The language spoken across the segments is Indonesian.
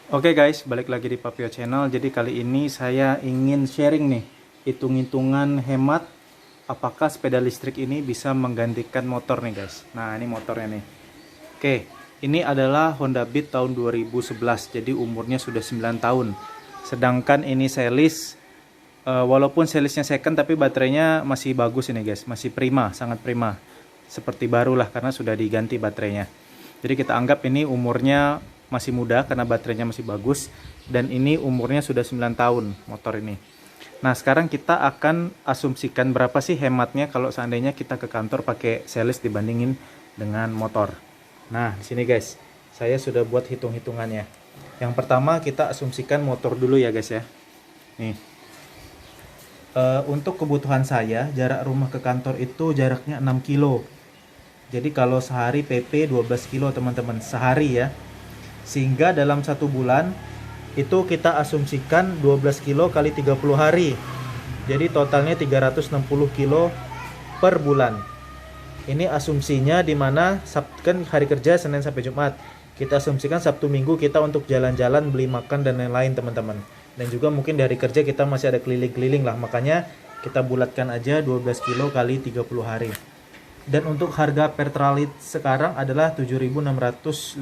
Oke guys, balik lagi di Papio Channel. Jadi kali ini saya ingin sharing nih, hitung-hitungan hemat apakah sepeda listrik ini bisa menggantikan motor nih guys. Nah, ini motornya nih. Oke, ini adalah Honda Beat tahun 2011. Jadi umurnya sudah 9 tahun. Sedangkan ini series, walaupun seriesnya second tapi baterainya masih bagus ini guys, masih prima, sangat prima. Seperti baru lah karena sudah diganti baterainya. Jadi kita anggap ini umurnya masih muda karena baterainya masih bagus, dan ini umurnya sudah 9 tahun motor ini. Nah, sekarang kita akan asumsikan berapa sih hematnya kalau seandainya kita ke kantor pakai series dibandingin dengan motor. Nah, di sini guys, saya sudah buat hitung-hitungannya. Yang pertama kita asumsikan motor dulu ya guys ya. Nih. Untuk kebutuhan saya, jarak rumah ke kantor itu jaraknya 6 kilo. Jadi kalau sehari PP 12 kilo teman-teman, sehari ya. Sehingga dalam 1 bulan itu kita asumsikan 12 kilo kali 30 hari. Jadi totalnya 360 kilo per bulan. Ini asumsinya dimana kan hari kerja Senin sampai Jumat. Kita asumsikan Sabtu Minggu kita untuk jalan-jalan, beli makan dan lain-lain teman-teman. Dan juga mungkin di hari kerja kita masih ada keliling-keliling lah. Makanya kita bulatkan aja 12 kilo kali 30 hari. Dan untuk harga Pertalite sekarang adalah 7.650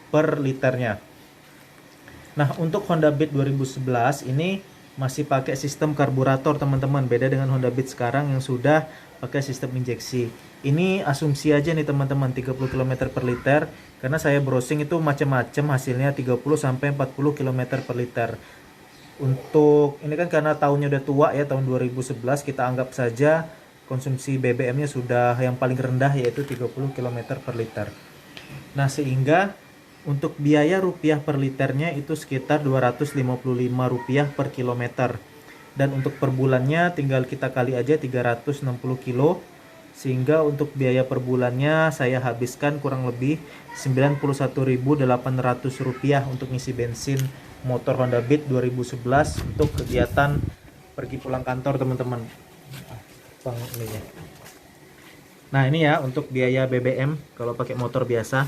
per liternya. Nah, untuk Honda Beat 2011 ini masih pakai sistem karburator teman-teman. Beda dengan Honda Beat sekarang yang sudah pakai sistem injeksi. Ini asumsi aja nih teman-teman, 30 km per liter. Karena saya browsing itu macam-macam hasilnya 30 sampai 40 km per liter. Untuk ini kan karena tahunnya udah tua ya, tahun 2011, kita anggap saja konsumsi BBM-nya sudah yang paling rendah yaitu 30 km per liter. Nah, sehingga untuk biaya rupiah per liternya itu sekitar 255 rupiah per kilometer. Dan untuk per bulannya tinggal kita kali aja 360 kilo. Sehingga untuk biaya per bulannya saya habiskan kurang lebih 91.800 rupiah untuk ngisi bensin motor Honda Beat 2011 untuk kegiatan pergi pulang kantor teman-teman. Nah, ini ya untuk biaya BBM kalau pakai motor biasa.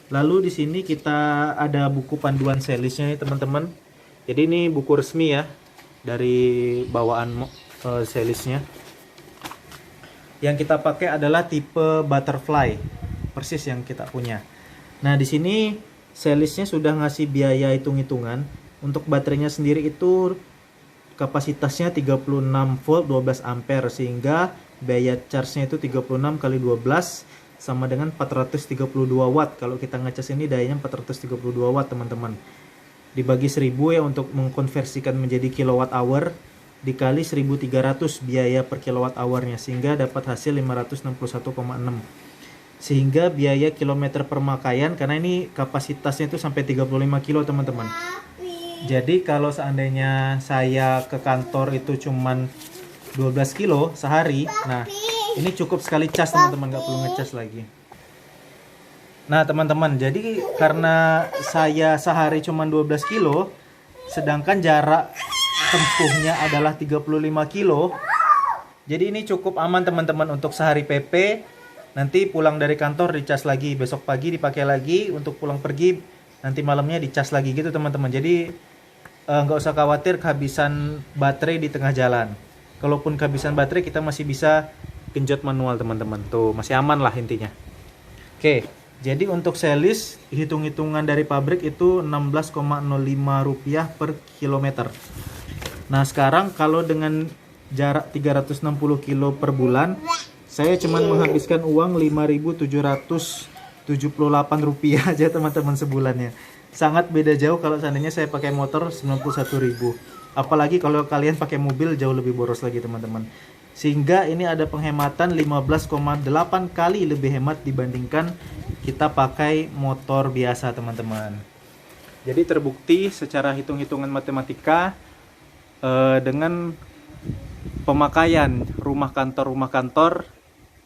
Lalu di sini kita ada buku panduan seriesnya nih teman-teman. Jadi ini buku resmi ya dari bawaan seriesnya. Yang kita pakai adalah tipe butterfly, persis yang kita punya. Nah, di sini seriesnya sudah ngasih biaya hitung-hitungan. Untuk baterainya sendiri itu kapasitasnya 36 volt 12 ampere, sehingga biaya charge-nya itu 36 kali 12 sama dengan 432 watt. Kalau kita ngecas ini dayanya 432 watt teman-teman. Dibagi 1000 ya untuk mengkonversikan menjadi kilowatt hour, dikali 1300 biaya per kilowatt hournya, sehingga dapat hasil 561,6. Sehingga biaya kilometer pemakaian, karena ini kapasitasnya itu sampai 35 kilo teman-teman. Jadi kalau seandainya saya ke kantor itu cuman 12 kilo sehari, nah ini cukup sekali cas teman-teman, nggak perlu ngecas lagi. Nah teman-teman, jadi karena saya sehari cuman 12 kilo, sedangkan jarak tempuhnya adalah 35 kilo, jadi ini cukup aman teman-teman untuk sehari PP. Nanti pulang dari kantor dicas lagi, besok pagi dipakai lagi, untuk pulang pergi nanti malamnya dicas lagi gitu teman-teman. Jadi nggak usah khawatir kehabisan baterai di tengah jalan. Kalaupun kehabisan baterai kita masih bisa genjot manual teman-teman. Tuh masih aman lah intinya. Oke, jadi untuk series hitung-hitungan dari pabrik itu 16,05 rupiah per kilometer. Nah sekarang kalau dengan jarak 360 kilo per bulan, saya cuma menghabiskan uang 5.778 rupiah aja teman-teman sebulannya. Sangat beda jauh kalau seandainya saya pakai motor 91.000. Apalagi kalau kalian pakai mobil jauh lebih boros lagi teman-teman. Sehingga ini ada penghematan 15,8 kali lebih hemat dibandingkan kita pakai motor biasa teman-teman. Jadi terbukti secara hitung-hitungan matematika dengan pemakaian rumah kantor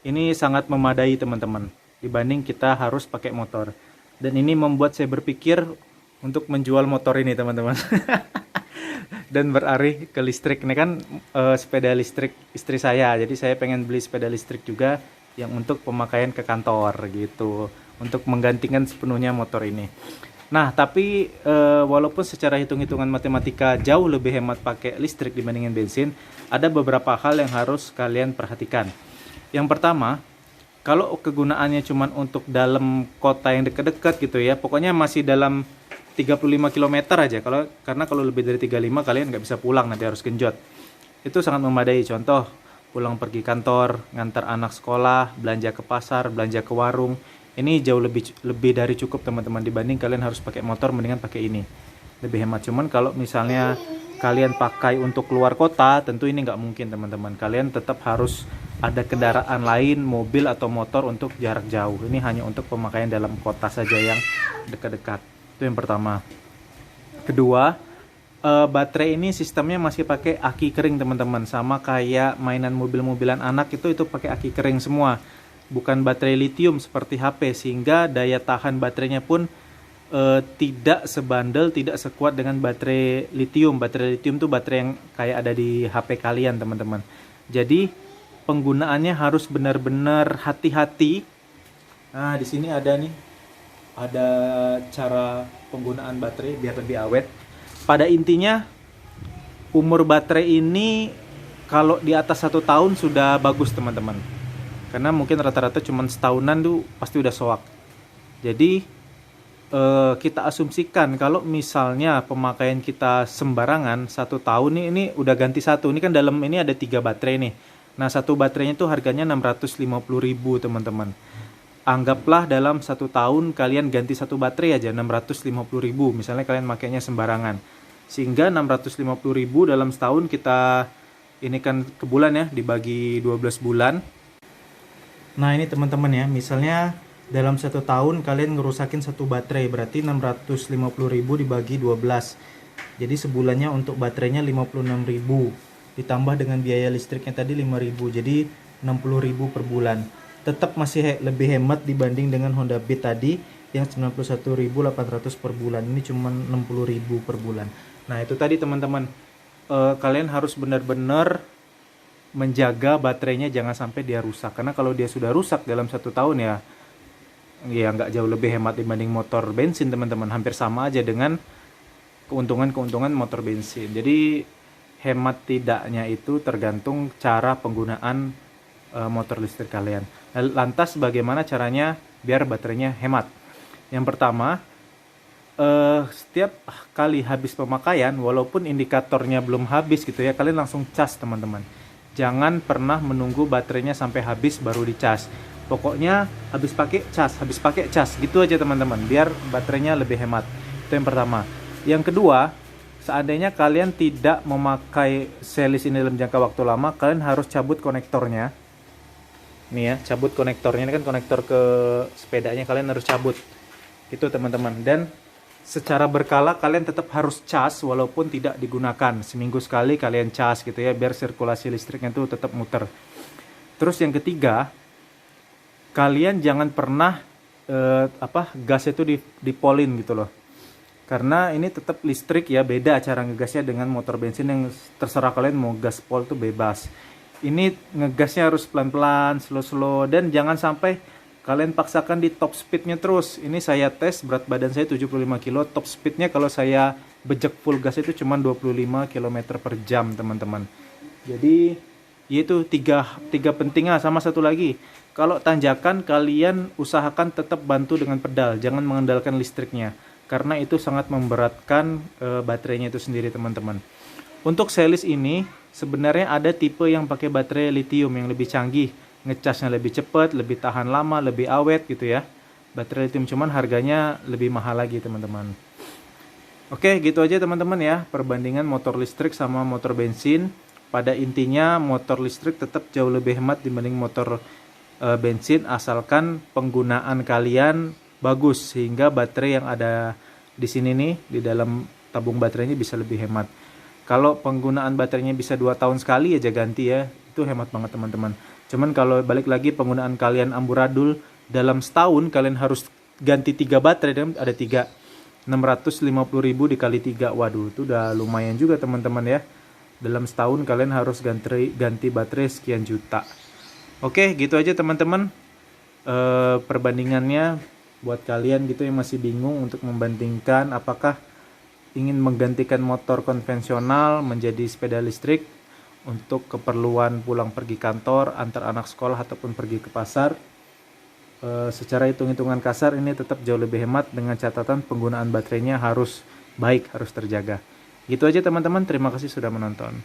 ini sangat memadai teman-teman dibanding kita harus pakai motor. Dan ini membuat saya berpikir untuk menjual motor ini teman-teman. Dan beralih ke listrik. Ini kan sepeda listrik istri saya. Jadi saya pengen beli sepeda listrik juga yang untuk pemakaian ke kantor gitu. Untuk menggantikan sepenuhnya motor ini. Nah, tapi walaupun secara hitung-hitungan matematika jauh lebih hemat pakai listrik dibandingin bensin, ada beberapa hal yang harus kalian perhatikan. Yang pertama, kalau kegunaannya cuma untuk dalam kota yang dekat-dekat gitu ya, pokoknya masih dalam 35 km aja. Karena kalau lebih dari 35 kalian nggak bisa pulang, nanti harus genjot. Itu sangat memadai. Contoh, pulang pergi kantor, ngantar anak sekolah, belanja ke pasar, belanja ke warung. Ini jauh lebih dari cukup teman-teman, dibanding kalian harus pakai motor, mendingan pakai ini. Lebih hemat. Cuman kalau misalnya kalian pakai untuk keluar kota, tentu ini nggak mungkin teman-teman. Kalian tetap harus ada kendaraan lain, mobil atau motor untuk jarak jauh. Ini hanya untuk pemakaian dalam kota saja yang dekat-dekat. Itu yang pertama. Kedua, baterai ini sistemnya masih pakai aki kering teman-teman. Sama kayak mainan mobil-mobilan anak itu pakai aki kering semua. Bukan baterai lithium seperti HP, sehingga daya tahan baterainya pun tidak sebandel, tidak sekuat dengan baterai lithium. Baterai lithium tuh baterai yang kayak ada di HP kalian teman-teman. Jadi penggunaannya harus benar-benar hati-hati. Nah, di sini ada nih, ada cara penggunaan baterai biar lebih awet. Pada intinya umur baterai ini kalau di atas 1 tahun sudah bagus teman-teman. Karena mungkin rata-rata cuma setahunan tuh pasti udah soak. Jadi kita asumsikan kalau misalnya pemakaian kita sembarangan 1 tahun ini udah ganti satu. Ini kan dalam ini ada 3 baterai nih. Nah, satu baterainya tuh harganya 650.000 teman-teman. Anggaplah dalam 1 tahun kalian ganti satu baterai aja 650.000. Misalnya kalian makainya sembarangan. Sehingga 650.000 dalam setahun kita ini kan ke bulan ya, dibagi 12 bulan. Nah, ini teman-teman ya, misalnya dalam 1 tahun kalian ngerusakin satu baterai, berarti 650.000 dibagi 12. Jadi sebulannya untuk baterainya 56.000. Ditambah dengan biaya listriknya tadi 5.000, jadi 60.000 per bulan. Tetap masih lebih hemat dibanding dengan Honda Beat tadi yang 91.800 per bulan. Ini cuma 60.000 per bulan. Nah, itu tadi teman-teman. Kalian harus benar-benar menjaga baterainya, jangan sampai dia rusak. Karena kalau dia sudah rusak dalam 1 tahun ya nggak jauh lebih hemat dibanding motor bensin teman-teman. Hampir sama aja dengan keuntungan motor bensin. Jadi hemat tidaknya itu tergantung cara penggunaan motor listrik kalian. Lantas bagaimana caranya biar baterainya hemat? Yang pertama, setiap kali habis pemakaian, walaupun indikatornya belum habis gitu ya, kalian langsung cas teman-teman. Jangan pernah menunggu baterainya sampai habis baru dicas. Pokoknya habis pakai cas gitu aja teman-teman, biar baterainya lebih hemat. Itu yang pertama. Yang kedua, seandainya kalian tidak memakai series ini dalam jangka waktu lama, kalian harus cabut konektornya. Nih ya, cabut konektornya. Ini kan konektor ke sepedanya, kalian harus cabut. Itu teman-teman. Dan secara berkala kalian tetap harus cas walaupun tidak digunakan. Seminggu sekali kalian cas gitu ya, biar sirkulasi listriknya itu tetap muter. Terus yang ketiga, kalian jangan pernah gas itu dipolin gitu loh. Karena ini tetap listrik ya, beda cara ngegasnya dengan motor bensin yang terserah kalian mau gas pol tuh bebas. Ini ngegasnya harus pelan-pelan, slow-slow, dan jangan sampai kalian paksakan di top speednya terus. Ini saya tes, berat badan saya 75 kilo, top speednya kalau saya bejek full gas itu cuma 25 km per jam teman-teman. Jadi yaitu tiga pentingnya. Sama satu lagi, kalau tanjakan kalian usahakan tetap bantu dengan pedal, jangan mengandalkan listriknya, karena itu sangat memberatkan baterainya itu sendiri teman-teman. Untuk series ini sebenarnya ada tipe yang pakai baterai lithium yang lebih canggih, ngecasnya lebih cepat, lebih tahan lama, lebih awet gitu ya. Baterai lithium, cuman harganya lebih mahal lagi teman-teman. Oke, gitu aja teman-teman ya, perbandingan motor listrik sama motor bensin. Pada intinya motor listrik tetap jauh lebih hemat dibanding motor bensin, asalkan penggunaan kalian bagus sehingga baterai yang ada di sini nih di dalam tabung baterainya bisa lebih hemat. Kalau penggunaan baterainya bisa 2 tahun sekali aja ganti ya, itu hemat banget teman-teman. Cuman kalau balik lagi penggunaan kalian amburadul, dalam setahun kalian harus ganti 3 baterai, ada 3. 650.000 dikali 3, waduh itu udah lumayan juga teman-teman ya. Dalam setahun kalian harus ganti baterai sekian juta. Oke, gitu aja teman-teman perbandingannya. buat kalian gitu yang masih bingung untuk membandingkan apakah ingin menggantikan motor konvensional menjadi sepeda listrik untuk keperluan pulang pergi kantor, antar anak sekolah ataupun pergi ke pasar. Secara hitung-hitungan kasar ini tetap jauh lebih hemat dengan catatan penggunaan baterainya harus baik, harus terjaga. Gitu aja teman-teman, terima kasih sudah menonton.